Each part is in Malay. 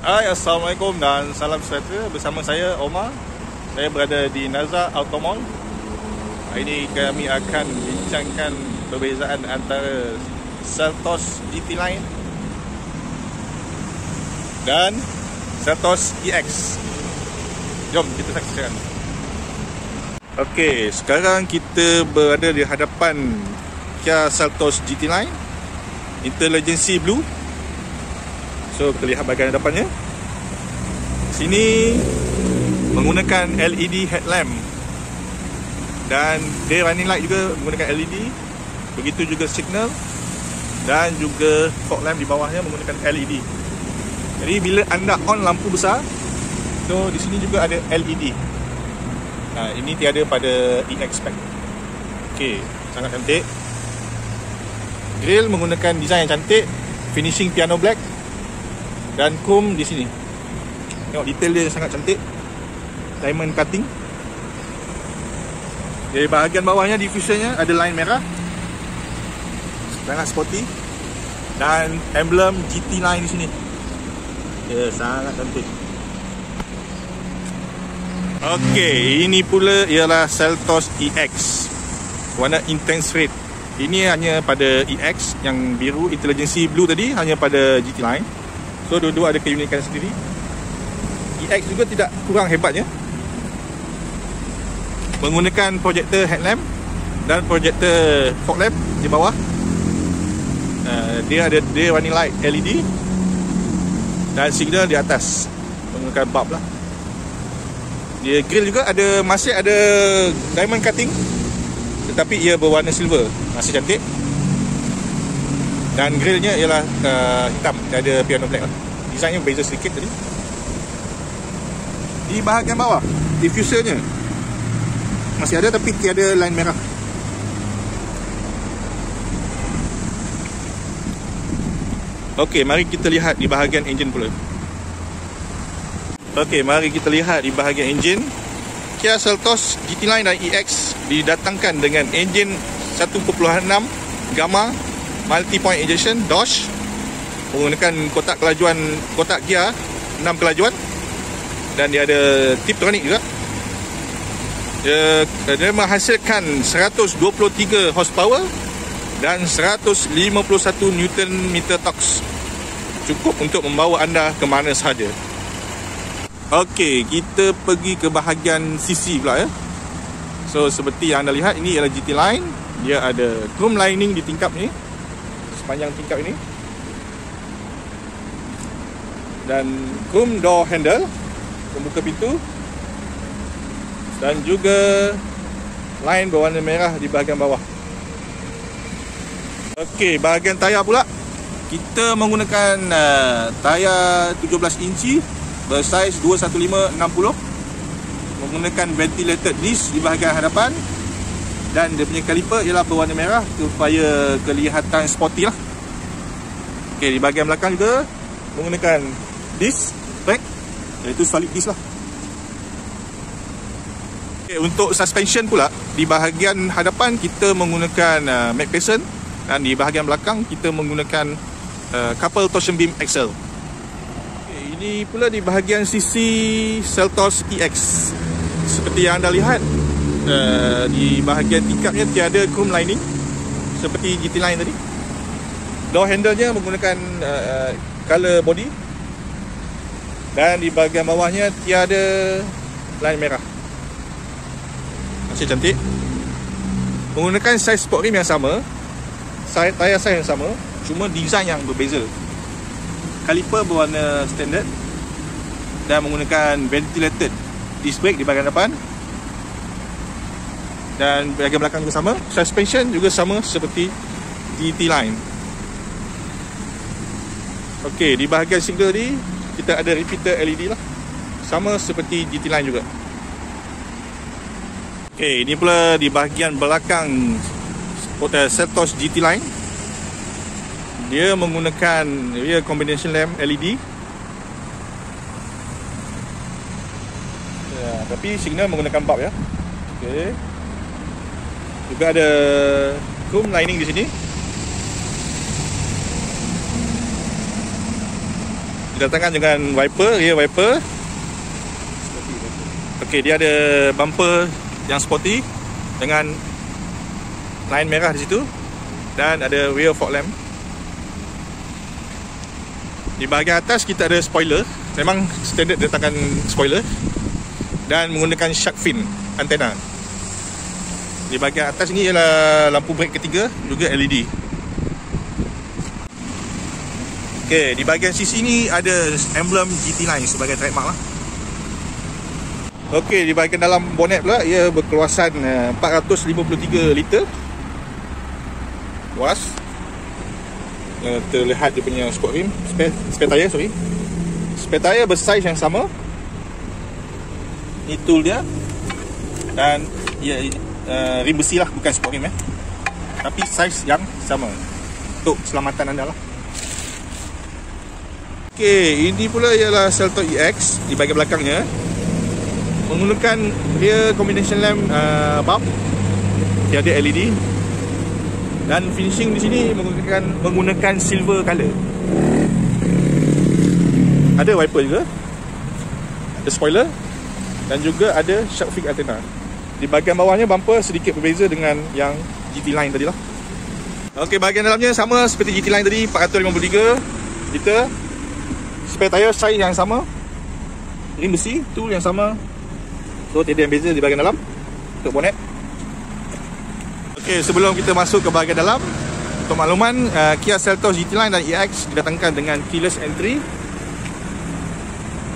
Hai, Assalamualaikum dan salam sejahtera. Bersama saya Omar. Saya berada di Naza Auto Mall. Hari ini kami akan bincangkan perbezaan antara Seltos GT Line dan Seltos EX. Jom kita saksikan. Okey, sekarang kita berada di hadapan Kia Seltos GT Line Intelligency Blue. So kita lihat bahagian hadapannya. Sini menggunakan LED headlamp dan day running light juga menggunakan LED. Begitu juga signal dan juga fog lamp di bawahnya menggunakan LED. Jadi bila anda on lampu besar, so di sini juga ada LED. Nah, ini tiada pada EX spec. Okey, sangat cantik. Grill menggunakan design yang cantik, finishing piano black. Dan chrome di sini. Tengok detail dia sangat cantik. Diamond cutting. Di bahagian bawahnya diffusernya ada line merah. Sangat sporty. Dan emblem GT Line di sini. Ya, sangat cantik. Okey, ini pula ialah Seltos EX. Warna intense red. Ini hanya pada EX, yang biru Intelligency Blue tadi hanya pada GT Line. So dua-dua ada keunikan sendiri. EX juga tidak kurang hebatnya. Menggunakan projector headlamp dan projector fog lamp di bawah. Dia ada day running light LED dan signal di atas menggunakan bulb lah. Dia grill juga masih ada diamond cutting, tetapi ia berwarna silver, masih cantik. Dan grillnya ialah hitam, ada piano black lah. Desainnya berbeza sedikit tadi. Di bahagian bawah, diffusernya masih ada tapi tiada line merah. Okey, mari kita lihat di bahagian enjin pula. Okey, mari kita lihat di bahagian enjin. Kia Seltos GT Line dan EX didatangkan dengan enjin 1.6 Gamma multi-point injection Dodge menggunakan kotak gear 6 kelajuan dan dia ada Tiptronic juga. Dia menghasilkan 123 horsepower dan 151 Nm torque. Cukup untuk membawa anda ke mana sahaja. Okey, kita pergi ke bahagian CC pula ya. So seperti yang anda lihat, ini ialah GT Line. Dia ada chrome lining di tingkap ni, sepanjang tingkap ini, dan chrome door handle pembuka pintu, dan juga line berwarna merah di bahagian bawah. Okey, bahagian tayar pula, kita menggunakan tayar 17 inci bersaiz 215/60 menggunakan ventilated disc di bahagian hadapan. Dan dia punya kaliper ialah berwarna merah supaya kelihatan sporty lah. Okey, di bahagian belakang juga menggunakan disc brake, iaitu solid disc lah. Okey, untuk suspension pula, di bahagian hadapan kita menggunakan MacPherson dan di bahagian belakang kita menggunakan couple torsion beam axle. Okey, ini pula di bahagian sisi Seltos EX. Seperti yang anda lihat, di bahagian tingkapnya tiada chrome lining seperti GT Line tadi. Door handle-nya menggunakan color body dan di bahagian bawahnya tiada line merah. Masih cantik. Menggunakan saiz sport rim yang sama, tayar saiz yang sama, cuma design yang berbeza. Kaliper berwarna standard dan menggunakan ventilated disc brake di bahagian depan. Dan bahagian belakang juga sama. Suspension juga sama seperti GT Line. Okey, di bahagian signal ni kita ada repeater LED lah, sama seperti GT Line juga. Okey, ini pula di bahagian belakang Seltos GT Line. Dia menggunakan rear combination lamp LED. Ya, tapi signal menggunakan bulb ya. Okey. Juga ada chrome lining di sini. Didatangkan dengan wiper, rear wiper. Okey, dia ada bumper yang sporty dengan line merah di situ dan ada rear fog lamp. Di bahagian atas kita ada spoiler. Memang standard didatangkan spoiler dan menggunakan shark fin antena. Di bahagian atas ini ialah lampu brake ketiga, juga LED. Okey, di bahagian sisi ni ada emblem GT Line sebagai trademark lah. Okey, di bahagian dalam bonnet pula, ia berkeluasan 453 liter luas. Terlihat dia punya sport rim, spare tire, spare tire bersaiz yang sama. Ini tool dia. Dan ia rim besi lah, bukan sport rim tapi saiz yang sama untuk keselamatan anda lah. Okey, ini pula ialah Seltos EX di bahagian belakangnya. Menggunakan rear combination lamp bulb, tiada LED. Dan finishing di sini menggunakan silver color. Ada wiper juga, ada spoiler dan juga ada shark fin antenna. Di bahagian bawahnya bumper sedikit berbeza dengan yang GT Line tadi lah. Okey, bahagian dalamnya sama seperti GT Line tadi, 453 liter. Spare tire size yang sama, rim besi, tool yang sama. So tiada yang beza di bahagian dalam untuk bonnet. Okey, sebelum kita masuk ke bahagian dalam, untuk makluman, Kia Seltos GT Line dan EX didatangkan dengan keyless entry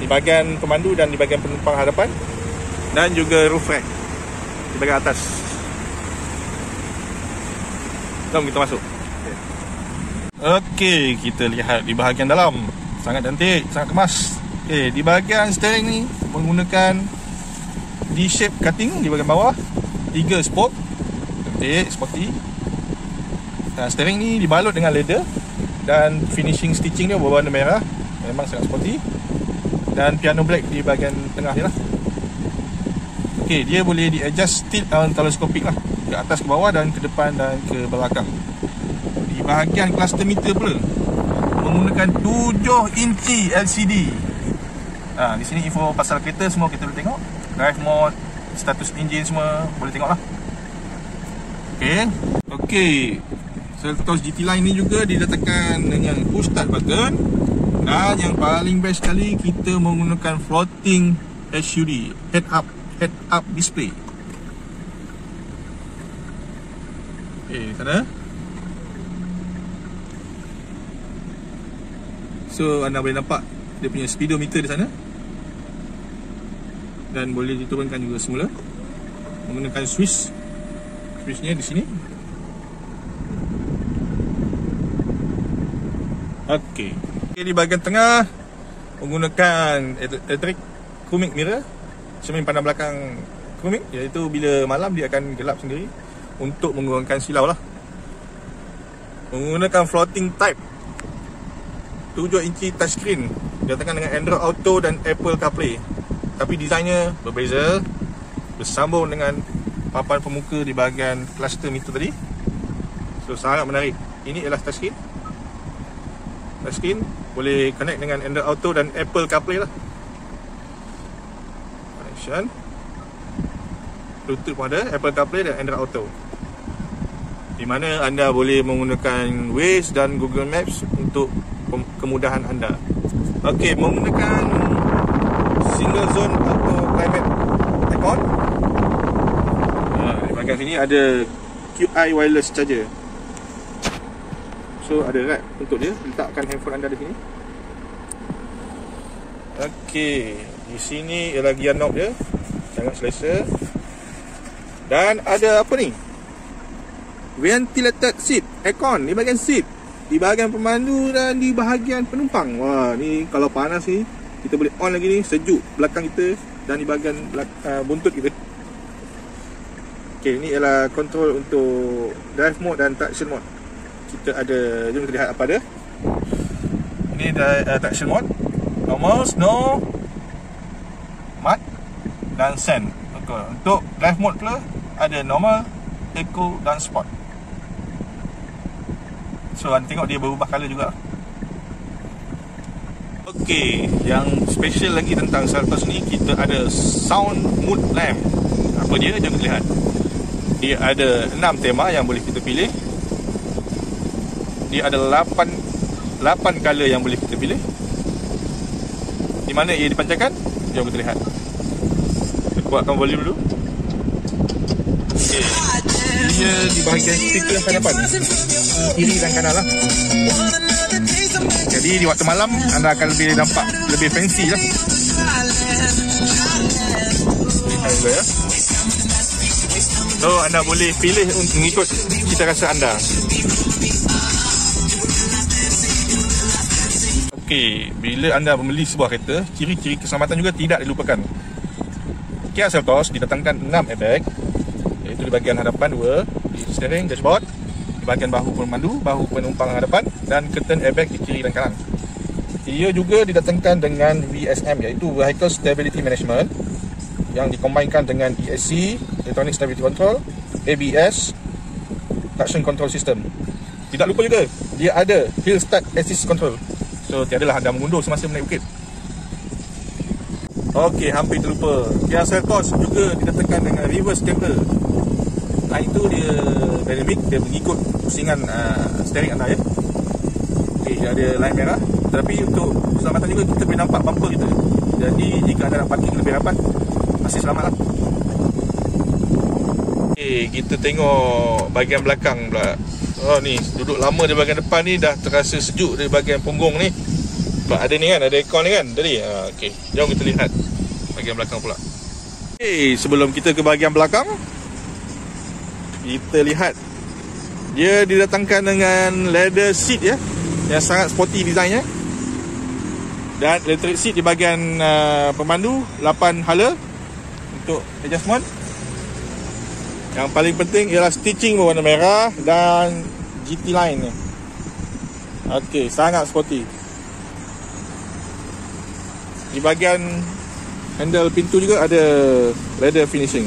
di bahagian pemandu dan di bahagian penumpang hadapan, dan juga roof rack di bahagian atas. Jom kita masuk. Okey, kita lihat di bahagian dalam. Sangat cantik, sangat kemas. Okey, di bahagian steering ni menggunakan D-shape cutting di bahagian bawah, 3 spoke. Cantik, sporty. Dan steering ni dibalut dengan leather dan finishing stitching dia berwarna merah. Memang sangat sporty. Dan piano black di bahagian tengah ni lah. Okey, dia boleh di-adjust tilt teleskopik lah, ke atas ke bawah dan ke depan dan ke belakang. Di bahagian cluster meter pula menggunakan 7 inci LCD. Di sini info pasal kereta semua kita boleh tengok. Drive mode, status engine semua boleh tengok lah. Okey, Seltos GT Line ni juga didatangkan dengan push start button. Dan yang paling best sekali, kita menggunakan floating HUD, head up display. Di sana. So anda boleh nampak dia punya speedometer di sana. Dan boleh diturunkan juga semula menggunakan switchnya di sini. Okey, di bahagian tengah menggunakan electric chroming mirror, cermin pandang belakang chroming, iaitu bila malam dia akan gelap sendiri untuk mengurangkan silau lah. Menggunakan floating type, 7 inci touchscreen, didatangkan dengan Android Auto dan Apple CarPlay. Tapi desainnya berbeza, bersambung dengan papan pemuka di bahagian cluster meter tadi. So sangat menarik. Ini ialah touchscreen. Touchscreen boleh connect dengan Android Auto dan Apple CarPlay lah. Connection, Bluetooth pun ada, Apple CarPlay dan Android Auto, di mana anda boleh menggunakan Waze dan Google Maps untuk kemudahan anda. Okey, menggunakan single zone auto climate aircon. Di bahagian sini ada QI wireless charger. So ada rack untuk dia, letakkan handphone anda di sini. Okey, di sini ialah gear knob dia, sangat selesa. Dan ada apa ni? Ventilated seat, aircon di bahagian seat, di bahagian pemandu dan di bahagian penumpang. Wah, ni kalau panas ni kita boleh on lagi ni, sejuk belakang kita dan di bahagian buntut kita. Okey, ni ialah control untuk drive mode dan traction mode. Kita ada, jom kita lihat apa ada. Ini traction mode, normal, snow, mud dan sand. Okay. Untuk drive mode pula ada normal, eco dan sport. So anda tengok dia berubah color juga. Okey, yang special lagi tentang Seltos ni, kita ada sound mood lamp. Apa dia? Jom kita lihat. Dia ada 6 tema yang boleh kita pilih. Dia ada 8 color yang boleh kita pilih. Di mana ia dipancarkan? Jom kita lihat. Kita kuatkan volume dulu. Okey. Dia di bahagian speaker hadapan, kiri dan kanan lah. Jadi di waktu malam anda akan lebih nampak lebih fancy lah. Ya. So anda boleh pilih untuk mengikut cita rasa anda. Okey, bila anda membeli sebuah kereta, ciri-ciri keselamatan juga tidak dilupakan. Kia Seltos didatangkan 6 airbag, iaitu di bahagian hadapan 2, di steering, dashboard, di bahagian bahu pemandu, bahu penumpang hadapan, dan curtain airbag di kiri dan kanan. Ia juga didatangkan dengan VSM, iaitu Vehicle Stability Management, yang dikombinkan dengan ESC, Electronic Stability Control, ABS, Traction Control System. Tidak lupa juga, dia ada Hill Start Assist Control. So tiadalah anda mengundur semasa menaik bukit. Okey, hampir terlupa. Kia Seltos juga didatangkan dengan reverse camber. Itu dia dynamic, dia mengikut pusingan steering anda ya. Okey, dia ada line merah. Tetapi untuk keselamatan juga kita boleh nampak bumper kita. Jadi jika anda nak parking lebih rapat, masih selamat lah. Okey, kita tengok bahagian belakang pula. Oh ni, duduk lama di bahagian depan ni dah terasa sejuk di bahagian punggung ni. Sebab ada ni kan, ada aircon ni kan tadi. Okey, jom kita lihat bahagian belakang pula. Okey, sebelum kita ke bahagian belakang, kita lihat dia didatangkan dengan leather seat ya, yang sangat sporty design ya. Dan electric seat di bahagian pemandu, 8 hala untuk adjustment. Yang paling penting ialah stitching berwarna merah dan GT line ni. Okey, sangat sporty. Di bahagian handle pintu juga ada leather finishing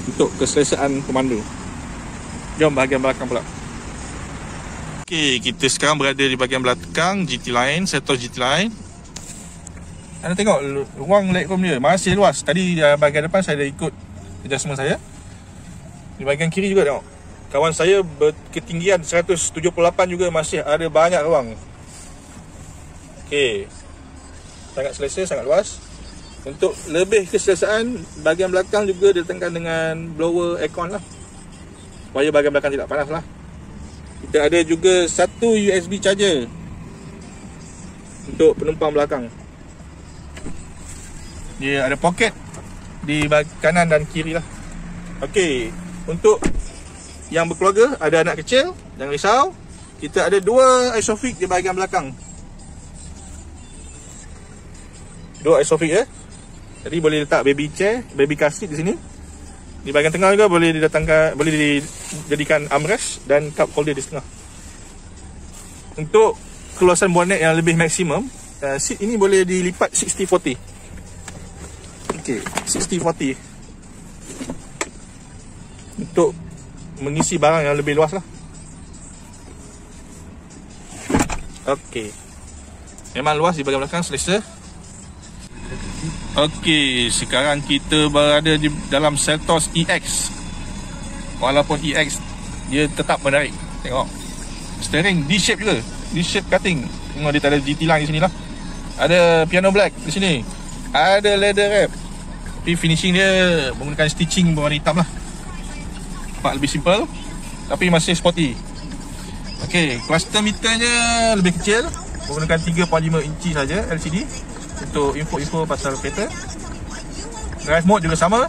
untuk keselesaan pemandu. Jom bahagian belakang pula. Okey, kita sekarang berada di bahagian belakang GT line, Seltos GT line. Anda tengok ruang legroom dia masih luas. Tadi di bahagian depan saya dah ikut adjustment saya. Di bahagian kiri juga tengok. Kawan saya berketinggian 178 juga masih ada banyak ruang. Okey. Sangat selesa, sangat luas. Untuk lebih keselesaan, bahagian belakang juga didatangkan dengan blower aircon lah, supaya bahagian belakang tidak panas lah. Kita ada juga satu USB charger untuk penumpang belakang. Dia ada poket di kanan dan kiri lah. Okey, untuk yang berkeluarga, ada anak kecil, jangan risau. Kita ada 2 isofix di bahagian belakang. 2 isofix ya. Jadi boleh letak baby chair, baby car seat di sini. Di bahagian tengah juga boleh dijadikan armrest dan cup holder di tengah. Untuk keluasan bonnet yang lebih maksimum, seat ini boleh dilipat 60-40. Okey, 60-40. Untuk mengisi barang yang lebih luas lah. Okey, memang luas di bahagian belakang, selesa. Okey, sekarang kita berada di dalam Seltos EX. Walaupun EX dia tetap menarik. Tengok, steering D-shape juga, D-shape cutting. Tengok dia tak ada GT line di sini lah. Ada piano black di sini. Ada leather wrap. Tapi finishing dia menggunakan stitching berwarna hitam lah. Nampak lebih simple tapi masih sporty. Okey, cluster meternya lebih kecil, menggunakan 3.5 inci saja LCD untuk info-info pasal kereta. Drive mode juga sama,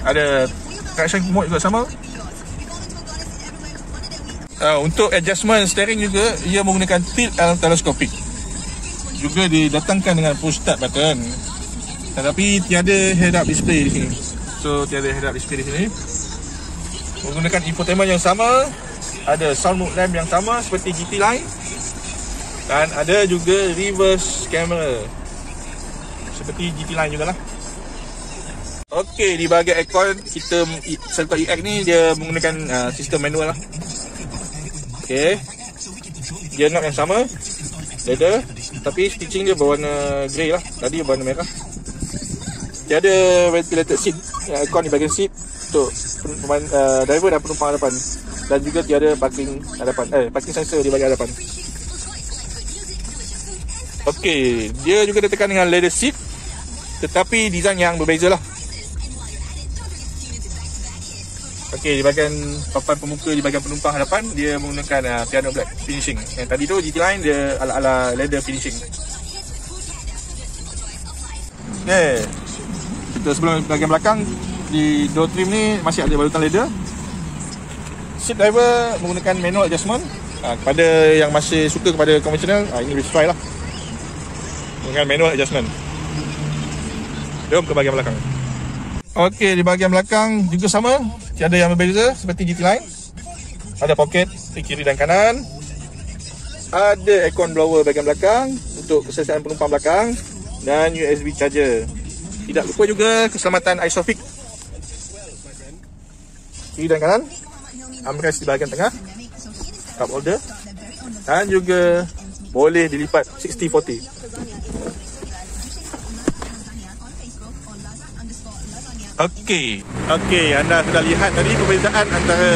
ada traction mode juga sama. Untuk adjustment steering juga ia menggunakan tilt and telescopic. Juga didatangkan dengan push start button, tetapi tiada head up display di sini. So tiada head up display di sini. Menggunakan infotainment yang sama, ada sound mode lamp yang sama seperti GT line, dan ada juga reverse camera seperti GT line jugalah. Okey, di bahagian aircon kita Seltos EX ni dia menggunakan sistem manual lah. Okey, dia knob yang sama, leather, tapi stitching dia berwarna grey lah. Tadi berwarna merah. Tiada ventilated seat, aircon di bahagian seat untuk driver dan penumpang hadapan. Dan juga tiada parking parking sensor di bahagian hadapan. Okey, dia juga ditekan dengan leather seat, tetapi design yang berbeza lah. Okey, di bahagian papan pemuka di bahagian penumpang hadapan dia menggunakan piano black finishing. Yang tadi tu GT Line dia ala-ala leather finishing. Okey. Kita sebelum bahagian belakang di door trim ni masih ada balutan leather. Seat driver menggunakan manual adjustment. Kepada yang masih suka kepada konvensional, ini let's try lah. Dengan manual adjustment. Jom ke bahagian belakang. Okey, di bahagian belakang juga sama. Tiada yang berbeza seperti GT Line. Ada poket di kiri dan kanan. Ada aircon blower bahagian belakang untuk keselesaan penumpang belakang. Dan USB charger. Tidak lupa juga keselamatan ISOFIX. Kiri dan kanan. Armrest di bahagian tengah. Cup holder. Dan juga boleh dilipat 60-40. Okey, anda sudah lihat tadi perbezaan antara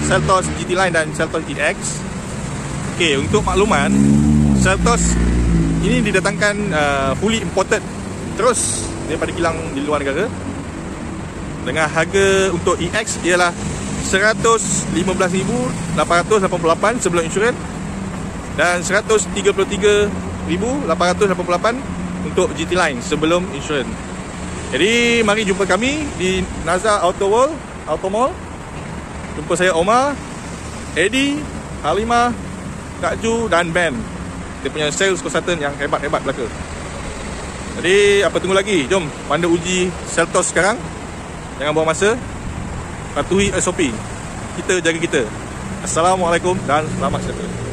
Seltos GT Line dan Seltos EX. Okey, untuk makluman, Seltos ini didatangkan fully imported terus daripada kilang di luar negara. Dengan harga untuk EX ialah $115,888 sebelum insurans dan $133,888 untuk GT Line sebelum insurans. Jadi mari jumpa kami di Nazar Auto Mall. Jumpa saya Omar, Eddie, Halimah, Kak Ju dan Ben. Dia punya sales consultant yang hebat-hebat belaka. Jadi apa tunggu lagi? Jom anda uji Seltos sekarang. Jangan buang masa. Patuhi SOP. Kita jaga kita. Assalamualaikum dan selamat sejahtera.